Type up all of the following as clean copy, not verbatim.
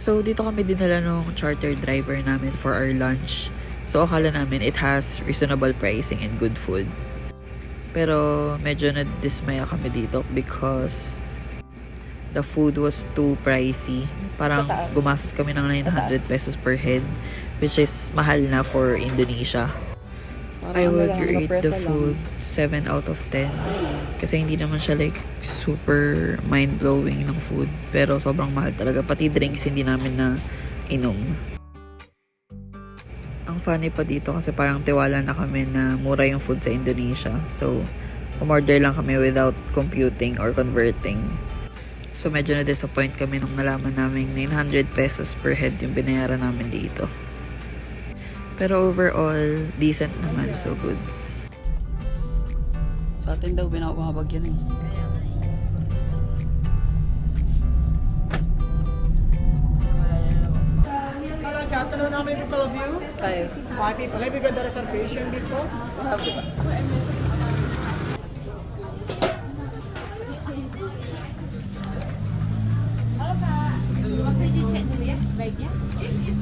So, dito kami dinala nung charter driver namin for our lunch. So, akala namin it has reasonable pricing and good food. Pero, medyo na-dismaya kami dito because the food was too pricey. Parang gumastos kami ng 900 pesos per head, which is mahal na for Indonesia. I would rate the food 7 out of 10. Kasi hindi naman siya like super mind-blowing ng food. Pero sobrang mahal talaga. Pati drinks hindi namin na inom. Ang funny pa dito kasi parang tiwala na kami na mura yung food sa Indonesia. So, umorder lang kami without computing or converting. So, medyo na-disappoint kami nung nalaman namin 900 pesos per head yung binayaran namin dito. Pero overall, decent naman, so goods. Sa atin daw, binababag yan eh. Afternoon, how many people of you? 5 people. Have you got the reservation before?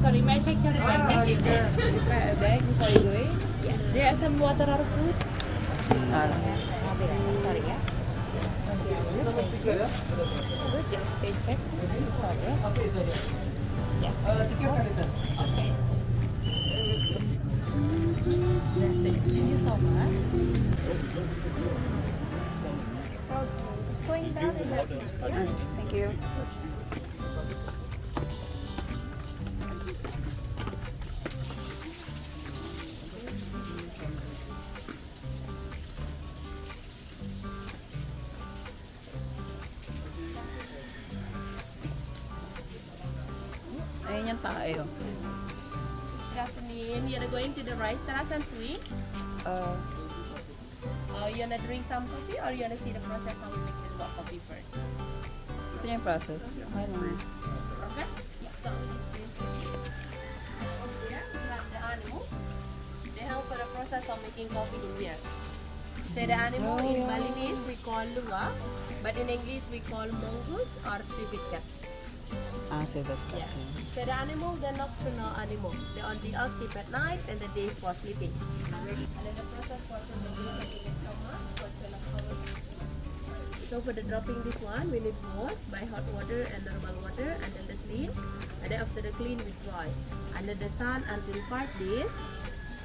Sorry, may I check your bag before you go in? Yeah. There are some water or food? Sorry, yeah. Page back. Sorry. Yeah. Okay. That's it. Thank you so much. It's going down in that side. Thank you. Ayun yung tayo. Good afternoon. You're going to the rice terrace and suite. You wanna drink some coffee or you wanna see the process how we make this coffee first? Gusto niya yung process? Okay naman. Okay? Yeah. So here we have the animal. They help for the process of making coffee in here. So the animal in Balinese we call luwak, but in English we call mongoose or civet cat. Civet cat. Yeah. So the animal, they're nocturnal animal. They only active at night and the days for sleeping. And then the process for so for the dropping this one, we need wash by hot water and normal water until the clean. And then after the clean, we dry under the sun until 5 days.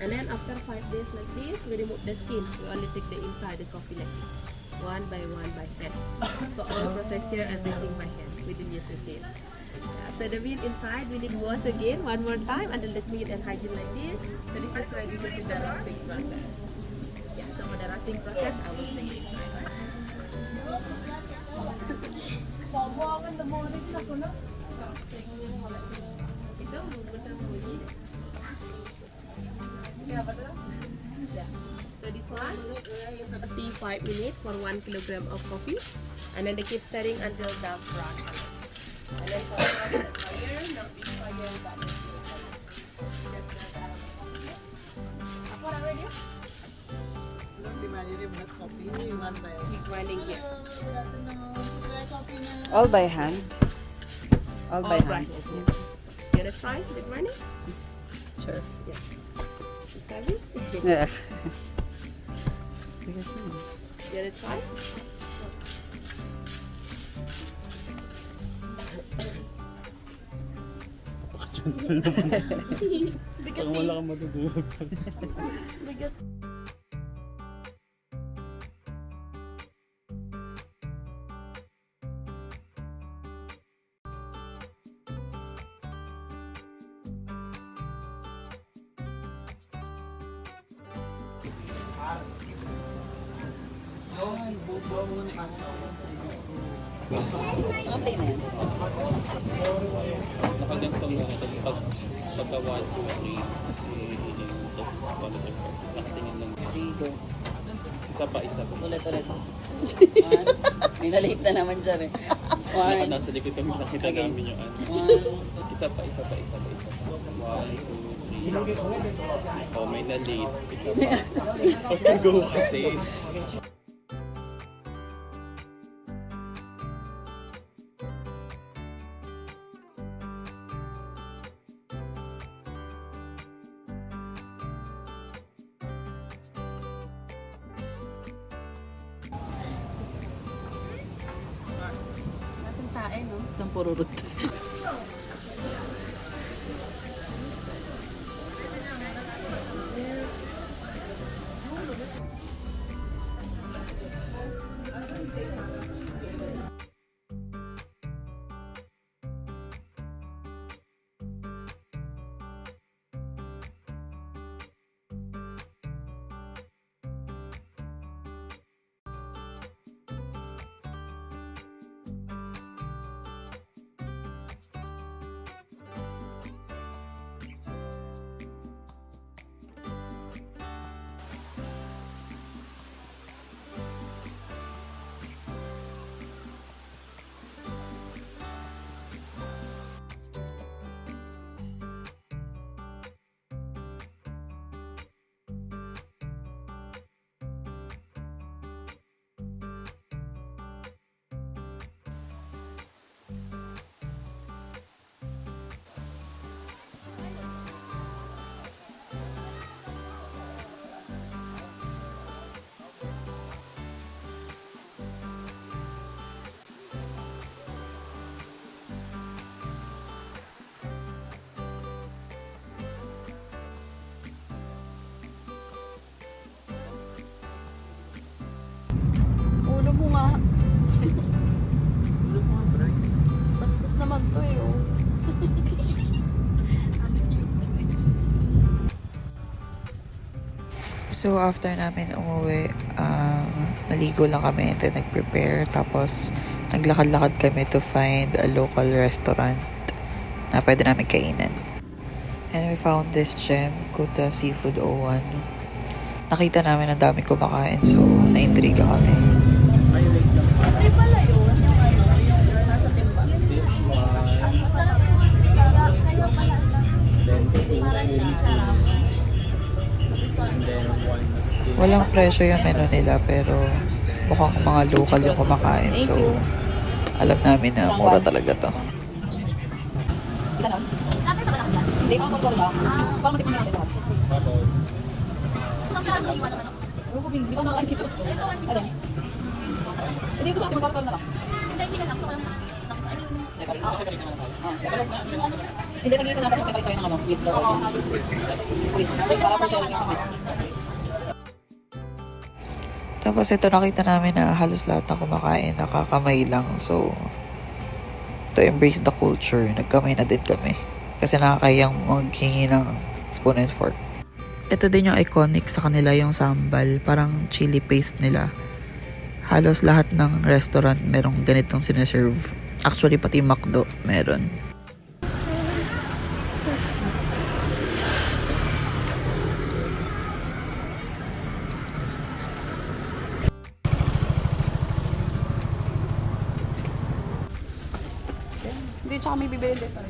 And then after 5 days like this, we remove the skin. We only take the inside the coffee like this, one by hand. So all process here, everything by hand. We didn't use machine. So the bean inside, we need wash again one more time until the clean and hygiene like this. So this is ready to do the roasting process. Yeah, so for the roasting process, I will say it inside. Ito, bubutan mo yun. Yeah, so this one, 35 minutes for 1 kilogram of coffee. And then they keep stirring until dark brown color. And then for the fire, not big fire, but what are you? Keep grinding here. All by hand? All by hand? You wanna try the grinding? Sure. Yeah. Bigat yun. Get it fine? Parang wala kang matutulog. Ang play na yan. Nakagantong na ito. Pagka 1, 2, 3, that's positive. Nakatingin lang. 3, go. Isa pa. Ulit. May na-late na naman dyan eh. Nasa likod kami nakita Okay. namin yung ano. 1, Isa pa. 1, 2, 3. Oh, may na-late. Isa pa. Pag-go kasi. Nasaan tayo, no? isang pururot. Ulo mo nga. Bastos naman to eh, oh. So, after namin umuwi, naligo lang kami and then nag-prepare. Tapos, naglakad-lakad kami to find a local restaurant na pwede namin kainin. And we found this gem, Kuta Seafood 01. Nakita namin ang dami kumakain, so naintriga kami. Ay pala yun, yung ano, yung nasa timbang. This one. Ang masarap yung kayo pala. Parang chincharap. And then 1. Walang presyo yung menu nila, pero mukhang mga local yung kumakain. So, alam namin na mura talaga to. Isa nun? Hindi, ang solo siya. So, parang matikman natin lahat. Tapos, Isang piraso iwan naman ako. Hindi ko nakakita. Ito, one piece Ano? lang. Hindi ko sa atin masarap na lang. Hindi, chicken lang. So, walang Separate. Separate naman tayo. Separate na. Hindi, nag-iisa natin separate tayo ng ano, sweet. Sweet. Para for sharing yung sweet. Tapos ito nakita namin na halos lahat na kumakain, nakakamay lang. So, to embrace the culture, nagkamay na din kami. Kasi nakakayang maghingi ng spoon and fork. Ito din yung iconic sa kanila, yung sambal. Parang chili paste nila. Halos lahat ng restaurant merong ganitong sineserve. Actually, pati McDo meron. Hindi, tsaka may bibili dito.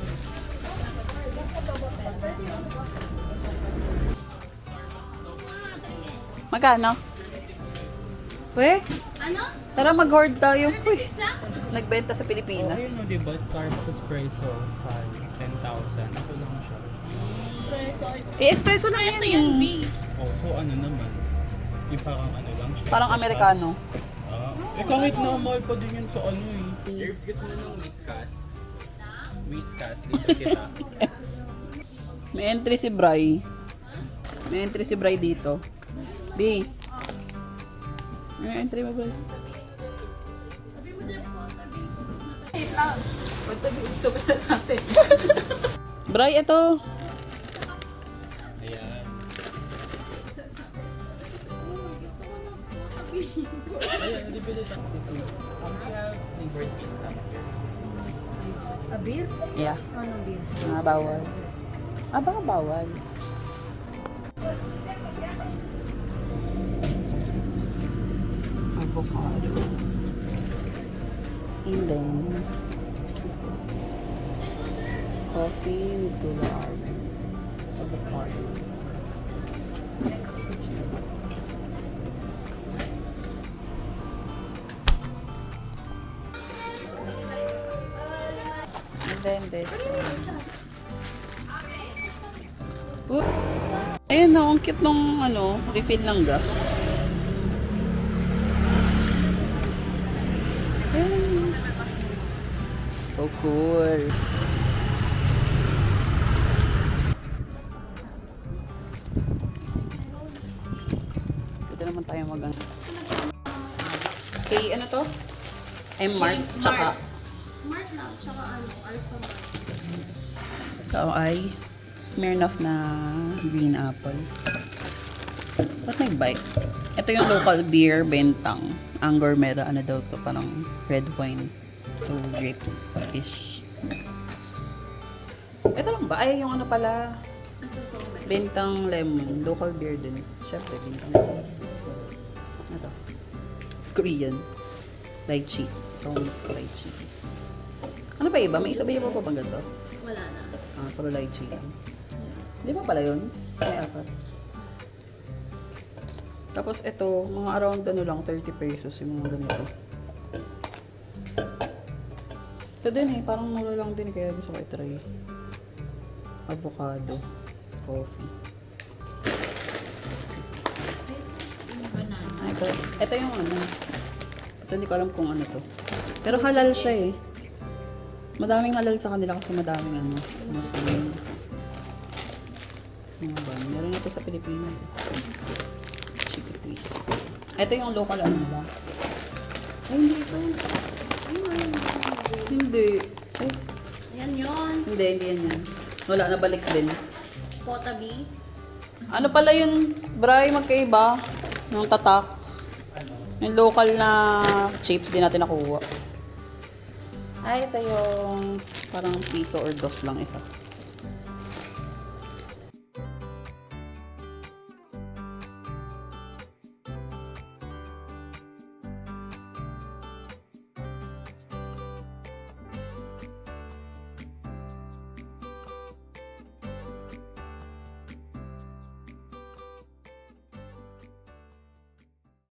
Magkano? We? Ano? Tara mag-hoard tayo. Uy, 6 lang? nagbenta sa Oh, Pilipinas. ayun, no, diba? Starbucks espresso, 10,000. Ito lang siya. Preso. I-espresso lang Preso yan. yan, B. Oh, so ano naman? Yung parang ano lang siya. Parang Amerikano. Kahit normal pa din yun sa ano eh. Herbs, gusto mo ng whiskas? Whiskas, dito kita. May entry si Bray. May entry si Bray dito. B. May entry mo, Bray. Gusto pa natin. Bray, ito. Ayan. Ayan, hindi pwede ito. We have flavored bean tama here. A beer? Yeah. Anong beer? Bawal. Baka bawal. Avocado. And then, what's this? Coffee with gula almond. Avocado. And then this one. Ayun na, ang cute nung refill ng gas. Ayun. So cool. Dito naman tayo Okay, ano to? M-Mart, tsaka Smart lang, tsaka Alpha Mart. ito ay Smirnoff na green apple. Ba't nag-bike? Ito yung local beer, Bentang. Ang gourmet, ano daw to, parang red wine to grapes-ish. Ito lang ba? Ay, yung ano pala, Bentang lemon. Local beer din. Siyempre, Bentang lemon. Ito. Korean. Lychee. So, lychee. Ano pa iba? May isa ba iba pa bang ganito? Wala na. Puro lychee lang. Di ba pala yun? May apat. Tapos ito, mga around lang, 30 pesos yung mga ganito. Ito din parang mura lang din kaya gusto ko i-try. Avocado. Coffee. Ito yung Ito hindi ko alam kung ano to. Pero halal siya eh. Madaming halal sa kanila kasi madaming Muslim. Mga ba? Meron ito sa Pilipinas eh. Chicken twist. Ito yung local nila. Ay, hindi ito. Hindi. Ay, Yan yun. hindi yan yan. Wala, nabalik din. Potabi. Ano pala yun, Bray, magkaiba? Yung tatak. Yung local na chips din natin nakuha. Ay, ito yung parang piso or dos lang isa.